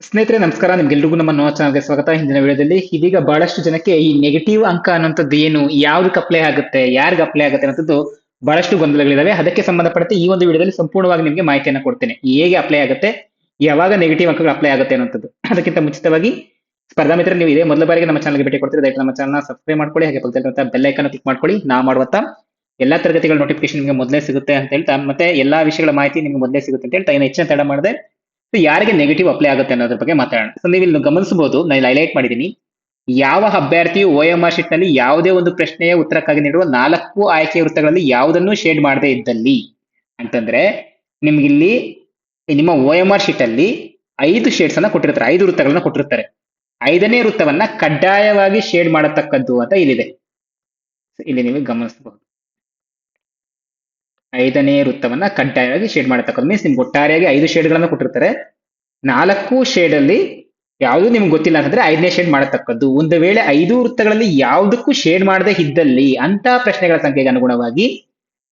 ಸ್ನೇಹಿತರೆ ನಮಸ್ಕಾರ, ನಿಮ್ಗೆಲ್ರಿಗೂ ನಮ್ಮ ನೋ ಚಾನಲ್ಗೆ ಸ್ವಾಗತ. ಹಿಂದಿನ ವಿಡಿಯೋದಲ್ಲಿ ಇದೀಗ ಬಹಳಷ್ಟು ಜನಕ್ಕೆ ಈ ನೆಗೆಟಿವ್ ಅಂಕ ಅನ್ನೋಂಥದ್ದು ಏನು, ಯಾವ್ದಕ್ಕೆ ಅಪ್ಲೈ ಆಗುತ್ತೆ, ಯಾರಿಗ ಅಪ್ಲೈ ಆಗುತ್ತೆ ಅನ್ನೋದು ಬಹಳಷ್ಟು ಗೊಂದಲಗಳಿದಾವೆ. ಅದಕ್ಕೆ ಸಂಬಂಧಪಟ್ಟಂತೆ ಈ ಒಂದು ವಿಡಿಯೋದಲ್ಲಿ ಸಂಪೂರ್ಣವಾಗಿ ನಿಮಗೆ ಮಾಹಿತಿಯನ್ನು ಕೊಡ್ತೇನೆ. ಹೇಗೆ ಅಪ್ಲೈ ಆಗುತ್ತೆ, ಯಾವಾಗ ನೆಗೆಟಿವ್ ಅಂಕಗಳು ಅಪ್ಲೈ ಆಗುತ್ತೆ ಅನ್ನೋಂಥದ್ದು. ಅದಕ್ಕಿಂತ ಮುಂಚಿತವಾಗಿ ಸ್ಪರ್ಧಾ ಮಿತ್ರ, ನೀವು ಇದೇ ಮೊದಲ ಬಾರಿಗೆ ನಮ್ಮ ಚಾನಲ್ಗೆ ಭೇಟಿ ಕೊಡ್ತೀರಿ, ದಯವಿಟ್ಟು ನಮ್ಮ ಚಾನಲ್ ಸಬ್ಸ್ಕ್ರೈಬ್ ಮಾಡ್ಕೊಳ್ಳಿ. ಹಾಗೆ ಪಕ್ಕದಲ್ಲಿರುವಂತಹ ಬೆಲ್ ಐಕಾನ್ ಕ್ಲಿಕ್ ಮಾಡ್ಕೊಳ್ಳಿ. ನಾ ಮಾಡುವಂತ ಎಲ್ಲಾ ತರಗತಿಗಳ ನೋಟಿಫಿಕೇಶನ್ ನಿಮಗೆ ಮೊದಲೇ ಸಿಗುತ್ತೆ ಅಂತ ಹೇಳ್ತಾ, ಮತ್ತೆ ಎಲ್ಲಾ ವಿಷಯಗಳ ಮಾಹಿತಿ ನಿಮಗೆ ಮೊದಲೇ ಸಿಗುತ್ತೆ ಅಂತ ಹೇಳ್ತಾ, ಏನು ಹೆಚ್ಚಿನ ತಡ ಮಾಡದೆ ಯಾರಿಗೆ ನೆಗೆಟಿವ್ ಅಪ್ಲೈ ಆಗುತ್ತೆ ಅನ್ನೋದ್ರ ಬಗ್ಗೆ ಮಾತಾಡೋಣ. ಸೊ ನೀವು ಇಲ್ಲಿ ಗಮನಿಸಬಹುದು, ನಾನು ಹೈಲೈಟ್ ಮಾಡಿದ್ದೀನಿ. ಯಾವ ಅಭ್ಯರ್ಥಿಯು OMR ಶೀಟ್ ನಲ್ಲಿ ಯಾವುದೇ ಒಂದು ಪ್ರಶ್ನೆಯ ಉತ್ತರಕ್ಕಾಗಿ ನೀಡುವ 4 ಆಯ್ಕೆ ವೃತ್ತಗಳಲ್ಲಿ ಯಾವುದನ್ನು ಶೇಡ್ ಮಾಡದೇ ಇದ್ದಲ್ಲಿ ಅಂತಂದ್ರೆ, ನಿಮ್ಗಿಲ್ಲಿ ನಿಮ್ಮ OMR ಶೀಟ್ ಅಲ್ಲಿ 5 ಶೇಡ್ಸ್ ಅನ್ನ ಕೊಟ್ಟಿರ್ತಾರೆ, 5 ವೃತ್ತಗಳನ್ನ ಕೊಟ್ಟಿರ್ತಾರೆ. 5ನೇ ವೃತ್ತವನ್ನ ಕಡ್ಡಾಯವಾಗಿ ಶೇಡ್ ಮಾಡತಕ್ಕದ್ದು ಅಂತ ಇಲ್ಲಿದೆ. ಇಲ್ಲಿ ನೀವು ಗಮನಿಸಬಹುದು, 5ನೇ ವೃತ್ತವನ್ನ ಕಡ್ಡಾಯವಾಗಿ ಶೇಡ್ ಮಾಡತಕ್ಕದ್ದು ಮೀನ್ಸ್ ನಿಮ್ಗೆ ಒಟ್ಟಾರೆಯಾಗಿ 5 ಶೇಡ್ಗಳನ್ನ ಕೊಟ್ಟಿರ್ತಾರೆ. 4 ಶೇಡ್ ಅಲ್ಲಿ ಯಾವುದು ನಿಮ್ಗೆ ಗೊತ್ತಿಲ್ಲ ಅಂತಂದ್ರೆ 5ನೇ ಶೇಡ್ ಮಾಡತಕ್ಕದ್ದು. ಒಂದು ವೇಳೆ 5 ವೃತ್ತಗಳಲ್ಲಿ ಯಾವುದಕ್ಕೂ ಶೇಡ್ ಮಾಡದೇ ಇದ್ದಲ್ಲಿ ಅಂತ ಪ್ರಶ್ನೆಗಳ ಸಂಖ್ಯೆಗೆ ಅನುಗುಣವಾಗಿ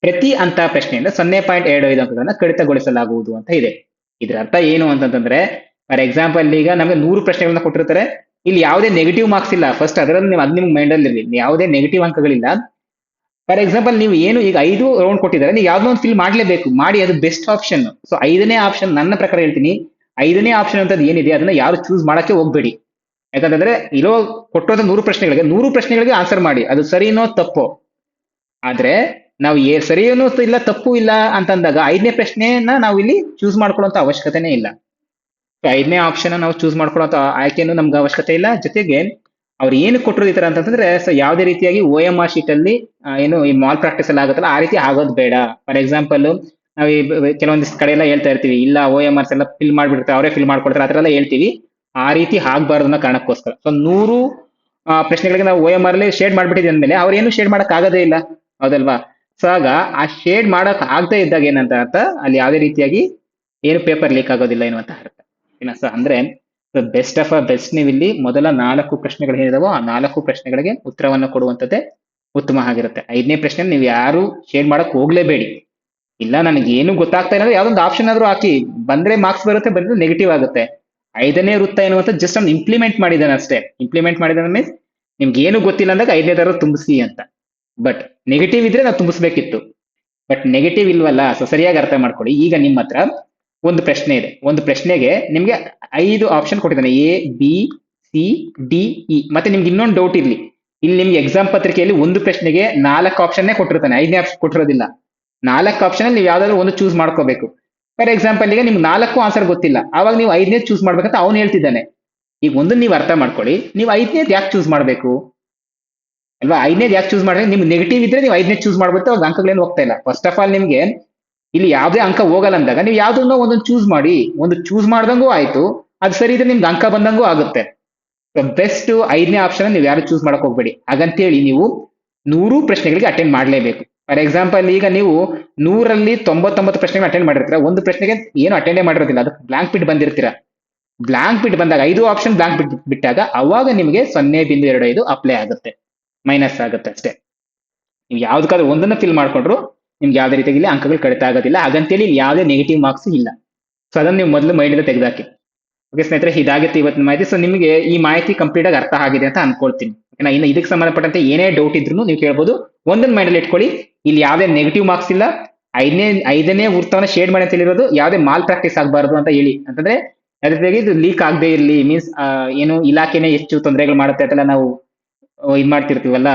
ಪ್ರತಿ ಅಂತ ಪ್ರಶ್ನೆಯಿಂದ 0.25 ಅಂಕಗಳನ್ನ ಕಡಿತಗೊಳಿಸಲಾಗುವುದು ಅಂತ ಇದೆ. ಇದರ ಅರ್ಥ ಏನು ಅಂತಂದ್ರೆ, ಫಾರ್ ಎಕ್ಸಾಂಪಲ್ ಈಗ ನಮಗೆ 100 ಪ್ರಶ್ನೆಗಳನ್ನ ಕೊಟ್ಟಿರ್ತಾರೆ. ಇಲ್ಲಿ ಯಾವುದೇ ನೆಗೆಟಿವ್ ಮಾರ್ಕ್ಸ್ ಇಲ್ಲ. ಫಸ್ಟ್ ಅದರಲ್ಲಿ ನೀವು ನಿಮ್ಗೆ ಮೈಂಡ್ ಅಲ್ಲಿ ಇರಲಿ, ಯಾವುದೇ ನೆಗೆಟಿವ್ ಅಂಕಗಳಿಲ್ಲ. ಫಾರ್ ಎಕ್ಸಾಂಪಲ್ ನೀವು ಏನು ಈಗ 5 ರೌಂಡ್ ಕೊಟ್ಟಿದ್ದಾರೆ, ನೀವು ಯಾವ್ದೋ ಒಂದು ಫಿಲ್ ಮಾಡ್ಲೇಬೇಕು, ಮಾಡಿ ಅದು ಬೆಸ್ಟ್ ಆಪ್ಷನ್. ಸೊ 5ನೇ ಆಪ್ಷನ್ ನನ್ನ ಪ್ರಕಾರ ಹೇಳ್ತೀನಿ, 5ನೇ ಆಪ್ಷನ್ ಅಂತದ್ದು ಏನಿದೆ ಅದನ್ನ ಯಾರು ಚೂಸ್ ಮಾಡಕ್ಕೆ ಹೋಗ್ಬೇಡಿ. ಯಾಕಂತಂದ್ರೆ ಇರೋ ಕೊಟ್ಟಿರೋ 100 ಪ್ರಶ್ನೆಗಳಿಗೆ ಆನ್ಸರ್ ಮಾಡಿ, ಅದು ಸರಿನೋ ತಪ್ಪೋ. ಆದ್ರೆ ನಾವು ಸರಿಯೇನೋ ಇಲ್ಲ ತಪ್ಪು ಇಲ್ಲ ಅಂತಂದಾಗ 5ನೇ ಪ್ರಶ್ನೆಯನ್ನ ನಾವು ಇಲ್ಲಿ ಚೂಸ್ ಮಾಡ್ಕೊಳ್ಳುವಂತ ಅವಶ್ಯಕತೆನೇ ಇಲ್ಲ. ಸೊ 5ನೇ ಆಪ್ಷನ್ ನಾವು ಚೂಸ್ ಮಾಡ್ಕೊಳ್ಳೋ ಆಯ್ಕೆಯನ್ನು ನಮ್ಗೆ ಅವಶ್ಯಕತೆ ಇಲ್ಲ. ಜೊತೆಗೆ ಅವ್ರು ಏನು ಕೊಟ್ಟರು ಈ ತರ ಅಂತಂದ್ರೆ, ಸೊ ಯಾವುದೇ ರೀತಿಯಾಗಿ OMR ಶೀಟ್ ಅಲ್ಲಿ ಏನು ಈ ಮಾಲ್ ಪ್ರಾಕ್ಟೀಸ್ ಎಲ್ಲ ಆಗುತ್ತಲ್ಲ, ಆ ರೀತಿ ಆಗೋದು ಬೇಡ. ಫಾರ್ ಎಕ್ಸಾಂಪಲ್ ನಾವು ಕೆಲವೊಂದಿಷ್ಟು ಕಡೆ ಎಲ್ಲ ಹೇಳ್ತಾ ಇರ್ತೀವಿ, ಇಲ್ಲ OMRs ಎಲ್ಲ ಫಿಲ್ ಮಾಡ್ಬಿಡ್ತಾರೆ, ಅವರೇ ಫಿಲ್ ಮಾಡ್ಕೊಡ್ತಾರೆ, ಆ ತರ ಎಲ್ಲ ಹೇಳ್ತೀವಿ. ಆ ರೀತಿ ಆಗ್ಬಾರ್ದು ಅನ್ನೋ ಕಾರಣಕ್ಕೋಸ್ಕರ. ಸೊ 100 ಪ್ರಶ್ನೆಗಳಿಗೆ ನಾವು OMR ಅಲ್ಲಿ ಶೇಡ್ ಮಾಡ್ಬಿಟ್ಟಿದ್ವಿ ಅಂದ್ಮೇಲೆ ಅವ್ರೇನು ಶೇಡ್ ಮಾಡಕ್ ಆಗೋದೇ ಇಲ್ಲ, ಹೌದಲ್ವಾ? ಸೊ ಆಗ ಆ ಶೇಡ್ ಮಾಡಕ್ ಆಗದೆ ಇದ್ದಾಗ ಏನಂತ ಅರ್ಥ, ಅಲ್ಲಿ ಯಾವುದೇ ರೀತಿಯಾಗಿ ಏನು ಪೇಪರ್ ಲೀಕ್ ಆಗೋದಿಲ್ಲ ಎನ್ನುವಂತ ಅರ್ಥ. ಸೊ ಅಂದ್ರೆ ಬೆಸ್ಟ್ ಆಫ್ ಬೆಸ್ಟ್, ನೀವು ಇಲ್ಲಿ ಮೊದಲ 4 ಪ್ರಶ್ನೆಗಳು ಏನಿದಾವೋ ಆ 4 ಪ್ರಶ್ನೆಗಳಿಗೆ ಉತ್ತರವನ್ನು ಕೊಡುವಂತದ್ದೇ ಉತ್ತಮ ಆಗಿರುತ್ತೆ. 5ನೇ ಪ್ರಶ್ನೆ ನೀವು ಯಾರು ಶೇಡ್ ಮಾಡಕ್ ಹೋಗ್ಲೇಬೇಡಿ. ಇಲ್ಲ ನನಗೆ ಏನು ಗೊತ್ತಾಗ್ತಾ ಇಲ್ಲ ಅಂದ್ರೆ ಯಾವ್ದೊಂದು ಆಪ್ಷನ್ ಆದ್ರೂ ಹಾಕಿ, ಬಂದ್ರೆ ಮಾರ್ಕ್ಸ್ ಬರುತ್ತೆ, ಬಂದ್ರೆ ನೆಗೆಟಿವ್ ಆಗುತ್ತೆ. 5ನೇ ವೃತ್ತ ಎನ್ನುವಂತ ಜಸ್ಟ್ ಅವ್ನು ಇಂಪ್ಲಿಮೆಂಟ್ ಮಾಡಿದಾನೆ ಅಷ್ಟೇ. ಇಂಪ್ಲಿಮೆಂಟ್ ಮಾಡಿದಾನೆ ಮೀನ್ಸ್ ನಿಮ್ಗೆ ಏನು ಗೊತ್ತಿಲ್ಲ ಅಂದಾಗ 5ನೇ ತರ ತುಂಬಿಸಿ ಅಂತ. ಬಟ್ ನೆಗೆಟಿವ್ ಇದ್ರೆ ನಾವು ತುಂಬಿಸ್ಬೇಕಿತ್ತು, ಬಟ್ ನೆಗೆಟಿವ್ ಇಲ್ವಲ್ಲ. ಸೊ ಸರಿಯಾಗಿ ಅರ್ಥ ಮಾಡ್ಕೊಳ್ಳಿ. ಈಗ ನಿಮ್ಮ ಹತ್ರ ಒಂದು ಪ್ರಶ್ನೆ ಇದೆ, ಒಂದು ಪ್ರಶ್ನೆಗೆ ನಿಮ್ಗೆ 5 ಆಪ್ಷನ್ ಕೊಟ್ಟಿದ್ದಾನೆ, ABCDE. ಮತ್ತೆ ನಿಮ್ಗೆ ಇನ್ನೊಂದು ಡೌಟ್ ಇರ್ಲಿ, ಇಲ್ಲಿ ನಿಮ್ಗೆ ಎಕ್ಸಾಮ್ ಪತ್ರಿಕೆಯಲ್ಲಿ ಒಂದು ಪ್ರಶ್ನೆಗೆ 4 ಆಪ್ಷನ್ನೇ ಕೊಟ್ಟಿರ್ತಾನೆ, 5ನೇ ಆಪ್ಷನ್ ಕೊಟ್ಟಿರೋದಿಲ್ಲ. 4 ಆಪ್ಷನ್ ಅಲ್ಲಿ ನೀವು ಯಾವ್ದಾದ್ರು ಒಂದು ಚೂಸ್ ಮಾಡ್ಕೋಬೇಕು. ಫಾರ್ ಎಕ್ಸಾಂಪಲ್ ಈಗ ನಿಮ್ಗೆ 4 ಆನ್ಸರ್ ಗೊತ್ತಿಲ್ಲ, ಅವಾಗ ನೀವು 5ನೇ ಚೂಸ್ ಮಾಡ್ಬೇಕಂತ ಅವ್ನು ಹೇಳ್ತಿದ್ದಾನೆ. ಈಗ ಒಂದು ನೀವು ಅರ್ಥ ಮಾಡ್ಕೊಳ್ಳಿ, ನೀವು 5ನೇದು ಯಾಕೆ ಚೂಸ್ ಮಾಡ್ಬೇಕು ಅಲ್ವಾ? 5ನೇದು ಯಾಕೆ ಚೂಸ್ ಮಾಡಿದ್ರೆ ನಿಮ್ಗೆ ನೆಗೆಟಿವ್ ಇದ್ರೆ ನೀವು 5ನೇ ಚೂಸ್ ಮಾಡ್ಬಿಟ್ಟು ಅವಾಗ ಅಂಕಗಳೇನು ಹೋಗ್ತಾ ಇಲ್ಲ. ಫಸ್ಟ್ ಆಫ್ ಆಲ್ ನಿಮ್ಗೆ ಇಲ್ಲಿ ಯಾವುದೇ ಅಂಕ ಹೋಗಲ್ಲ ಅಂದಾಗ ನೀವು ಯಾವ್ದನ್ನೋ ಒಂದೊಂದು ಚೂಸ್ ಮಾಡಿ, ಒಂದು ಚೂಸ್ ಮಾಡ್ದಂಗೂ ಆಯ್ತು, ಅದು ಸರಿ ಇದ್ರೆ ನಿಮ್ಗೆ ಅಂಕ ಬಂದಂಗೂ ಆಗುತ್ತೆ. ಬೆಸ್ಟ್ 5ನೇ ಆಪ್ಷನ್ ನೀವು ಯಾರು ಚೂಸ್ ಮಾಡಕ್ ಹೋಗ್ಬೇಡಿ. ಹಾಗಂತೇಳಿ ನೀವು 100 ಪ್ರಶ್ನೆಗಳಿಗೆ ಅಟೆಂಡ್ ಮಾಡ್ಲೇಬೇಕು. ಫಾರ್ ಎಕ್ಸಾಂಪಲ್ ಈಗ ನೀವು 100ರಲ್ಲಿ 99 ಪ್ರಶ್ನೆಗಳು ಅಟೆಂಡ್ ಮಾಡಿರ್ತೀರ, ಒಂದು ಪ್ರಶ್ನೆಗೆ ಏನು ಅಟೆಂಡೇ ಮಾಡಿರೋದಿಲ್ಲ, ಅದಕ್ಕೆ ಬ್ಲಾಂಕ್ ಬಿಟ್ ಬಂದಿರ್ತೀರ. ಬ್ಲಾಂಕ್ ಬಿಟ್ ಬಂದಾಗ 5 ಆಪ್ಷನ್ ಬ್ಲಾಂಕ್ ಬಿಟ್ ಬಿಟ್ಟಾಗ ಅವಾಗ ನಿಮಗೆ 0.25 ಅಪ್ಲೈ ಆಗುತ್ತೆ, ಮೈನಸ್ ಆಗುತ್ತೆ ಅಷ್ಟೇ. ನೀವು ಯಾವ್ದಕ್ಕಾದ್ರೂ ಒಂದನ್ನು ಫಿಲ್ ಮಾಡ್ಕೊಂಡ್ರು ನಿಮ್ಗೆ ಯಾವ್ದೇ ರೀತಿಯಾಗಿ ಇಲ್ಲಿ ಅಂಕಗಳು ಕಡಿತ ಆಗೋದಿಲ್ಲ. ಹಾಗಂತೇಳಿ ಇಲ್ಲಿ ಯಾವುದೇ ನೆಗೆಟಿವ್ ಮಾರ್ಕ್ಸ್ ಇಲ್ಲ. ಸೊ ಅದನ್ನ ನೀವು ಮೊದಲು ಮೈಂಡ್ ತೆಗೆದಾಕಿ. ಓಕೆ ಸ್ನೇಹಿತರೆ, ಇದಾಗಿತ್ತು ಇವತ್ತಿನ ಮಾಹಿತಿ. ಸೊ ನಿಮಗೆ ಈ ಮಾಹಿತಿ ಕಂಪ್ಲೀಟ್ ಆಗಿ ಅರ್ಥ ಆಗಿದೆ ಅಂತ ಅನ್ಕೊಳ್ತೀನಿ. ಓಕೆನಾ? ಇನ್ನು ಇದಕ್ಕೆ ಸಂಬಂಧಪಟ್ಟಂತೆ ಏನೇ ಡೌಟ್ ಇದ್ರು ನೀವು ಕೇಳ್ಬೋದು. ಒಂದೊಂದು ಮೈಂಡ್ ಅಲ್ಲಿ ಇಟ್ಕೊಳ್ಳಿ, ಇಲ್ಲಿ ಯಾವುದೇ ನೆಗೆಟಿವ್ ಮಾರ್ಕ್ಸ್ ಇಲ್ಲ. 5ನೇ ವೃತ್ತವನ್ನ ಶೇಡ್ ಮಾಡಿ ಅಂತ ಹೇಳಿರೋದು ಯಾವುದೇ ಮಾಲ್ ಪ್ರಾಕ್ಟೀಸ್ ಆಗಬಾರ್ದು ಅಂತ ಹೇಳಿ, ಅಂತಂದ್ರೆ ಅದ್ರ ಜೊತೆಗೆ ಇದು ಲೀಕ್ ಆಗದೆ ಇರಲಿ, ಮೀನ್ಸ್ ಏನು ಇಲಾಖೆನೇ ಹೆಚ್ಚು ತೊಂದರೆಗಳು ಮಾಡುತ್ತೆ ಅಂತೆಲ್ಲ ನಾವು ಇದ್ ಮಾಡ್ತಿರ್ತೀವಲ್ಲ,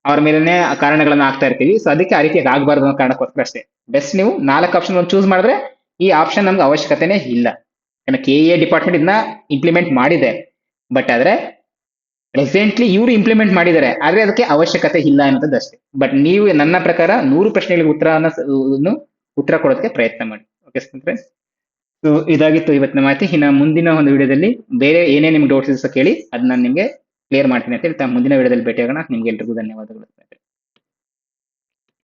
ಅವ್ರ ಮೇಲೆನೆ ಕಾರಣಗಳನ್ನ ಹಾಕ್ತಾ ಇರ್ತೀವಿ. ಸೊ ಅದಕ್ಕೆ ಆ ರೀತಿ ಆಗಬಾರ್ದು ಅನ್ನೋ ಕಾರಣಕ್ಕೋಸ್ಕರ ಅಷ್ಟೇ. ಬೆಸ್ಟ್ ನೀವು 4 ಆಪ್ಷನ್ ಒಂದು ಚೂಸ್ ಮಾಡಿದ್ರೆ ಈ ಆಪ್ಷನ್ ನಮ್ಗೆ ಅವಶ್ಯಕತೆನೇ ಇಲ್ಲ. KA ಡಿಪಾರ್ಟ್ಮೆಂಟ್ ಇದನ್ನ ಇಂಪ್ಲಿಮೆಂಟ್ ಮಾಡಿದೆ, ಬಟ್ ಆದ್ರೆ ಪ್ರೆಸೆಂಟ್ಲಿ ಇವರು ಇಂಪ್ಲಿಮೆಂಟ್ ಮಾಡಿದ್ದಾರೆ, ಆದ್ರೆ ಅದಕ್ಕೆ ಅವಶ್ಯಕತೆ ಇಲ್ಲ ಅನ್ನೋದು ಅಷ್ಟೇ. ಬಟ್ ನೀವು ನನ್ನ ಪ್ರಕಾರ 100 ಪ್ರಶ್ನೆಗಳಿಗೆ ಉತ್ತರ ಕೊಡೋದಕ್ಕೆ ಪ್ರಯತ್ನ ಮಾಡಿ. ಓಕೆ ಸ್ನೇಹಿತರೆ, ಸೊ ಇದಾಗಿತ್ತು ಇವತ್ತಿನ ಮಾಹಿತಿ. ಇನ್ನು ಮುಂದಿನ ಒಂದು ವಿಡಿಯೋದಲ್ಲಿ ಬೇರೆ ಏನೇ ನಿಮ್ಗೆ ಡೌಟ್ಸ್ ಕೇಳಿ ಅದನ್ನ ನಿಮ್ಗೆ ಕ್ಲಿಯರ್ ಮಾಡ್ತೀನಿ ಅಂತ ಹೇಳ್ತಾ ಮುಂದಿನ ವಿಡಿಯೋದಲ್ಲಿ ಭೇಟಿಯಾಗೋಣ. ನಿಮ್ಗೆ ಎಲ್ರಿಗೂ ಧನ್ಯವಾದಗಳು.